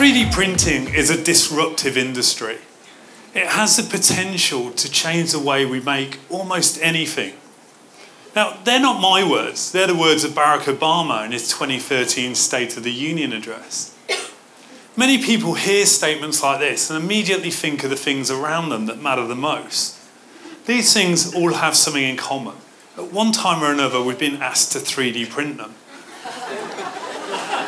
3D printing is a disruptive industry. It has the potential to change the way we make almost anything. Now, they're not my words, they're the words of Barack Obama in his 2013 State of the Union address. Many people hear statements like this and immediately think of the things around them that matter the most. These things all have something in common. At one time or another, we've been asked to 3D print them.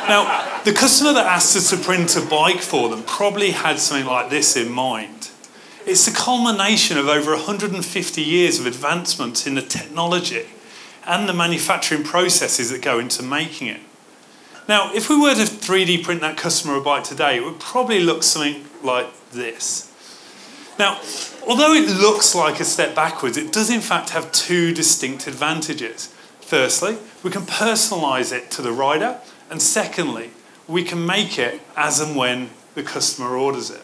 Now, the customer that asked us to print a bike for them probably had something like this in mind. It's the culmination of over 150 years of advancements in the technology and the manufacturing processes that go into making it. Now, if we were to 3D print that customer a bike today, it would probably look something like this. Now, although it looks like a step backwards, it does in fact have two distinct advantages. Firstly, we can personalise it to the rider, and secondly, we can make it as and when the customer orders it.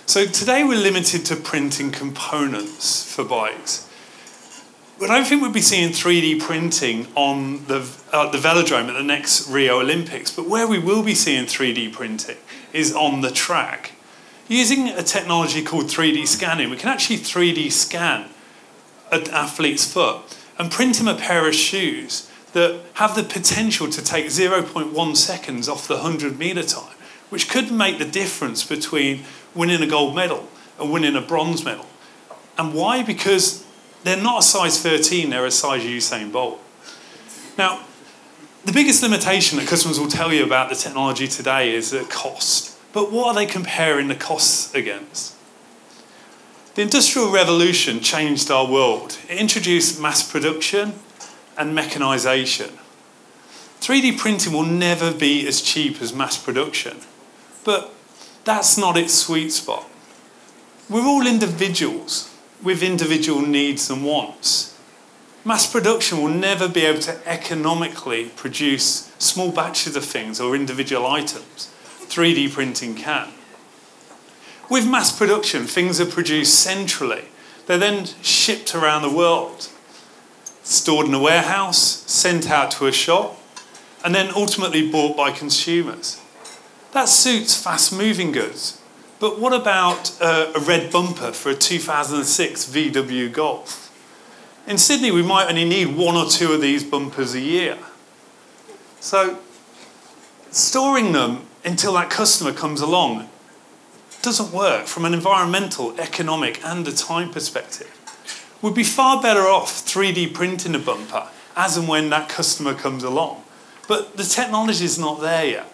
So today we're limited to printing components for bikes. I don't think we'll be seeing 3D printing on the velodrome at the next Rio Olympics, but where we will be seeing 3D printing is on the track. Using a technology called 3D scanning, we can actually 3D scan an athlete's foot and print him a pair of shoes that have the potential to take 0.1 seconds off the 100-metre time, which could make the difference between winning a gold medal and winning a bronze medal. And why? Because they're not a size 13, they're a size Usain Bolt. Now, the biggest limitation that customers will tell you about the technology today is the cost. But what are they comparing the costs against? The Industrial Revolution changed our world. It introduced mass production and mechanisation. 3D printing will never be as cheap as mass production, but that's not its sweet spot. We're all individuals with individual needs and wants. Mass production will never be able to economically produce small batches of things or individual items. 3D printing can. With mass production, things are produced centrally. They're then shipped around the world, stored in a warehouse, sent out to a shop, and then ultimately bought by consumers. That suits fast-moving goods. But what about a red bumper for a 2006 VW Golf? In Sydney, we might only need one or two of these bumpers a year. So storing them until that customer comes along doesn't work from an environmental, economic, and a time perspective. We'd be far better off 3D printing a bumper as and when that customer comes along. But the technology is not there yet.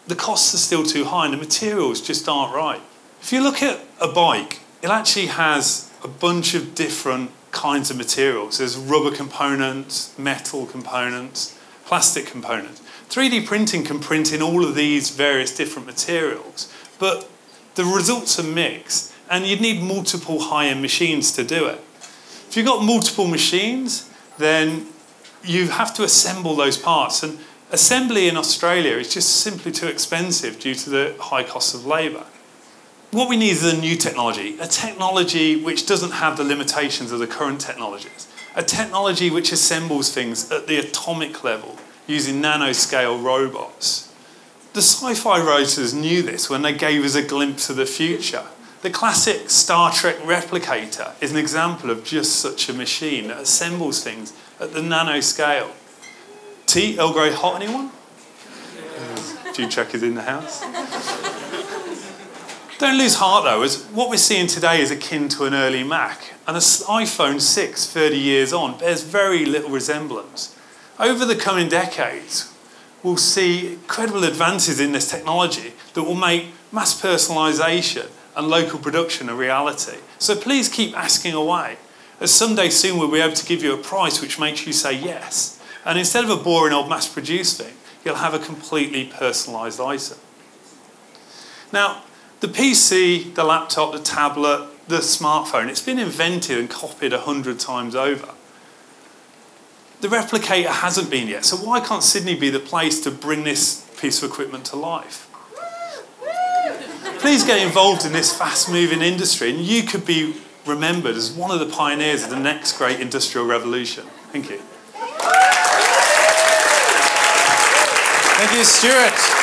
The costs are still too high and the materials just aren't right. If you look at a bike, it actually has a bunch of different kinds of materials. There's rubber components, metal components, plastic components. 3D printing can print in all of these various different materials, but the results are mixed, and you'd need multiple high-end machines to do it. If you've got multiple machines, then you have to assemble those parts, and assembly in Australia is just simply too expensive due to the high cost of labour. What we need is a new technology, a technology which doesn't have the limitations of the current technologies, a technology which assembles things at the atomic level using nanoscale robots. The sci-fi writers knew this when they gave us a glimpse of the future. The classic Star Trek replicator is an example of just such a machine that assembles things at the nanoscale. Tea, Earl Grey hot, anyone? A few checkers in the house. Don't lose heart though, as what we're seeing today is akin to an early Mac, and an iPhone 6 30 years on bears very little resemblance. Over the coming decades, we'll see incredible advances in this technology that will make mass personalisation and local production a reality. So please keep asking away, as someday soon we'll be able to give you a price which makes you say yes. And instead of a boring old mass-produced thing, you'll have a completely personalised item. Now, the PC, the laptop, the tablet, the smartphone, it's been invented and copied 100 times over. The replicator hasn't been yet, so why can't Sydney be the place to bring this piece of equipment to life? Please get involved in this fast-moving industry, and you could be remembered as one of the pioneers of the next great industrial revolution. Thank you. Thank you, Stuart.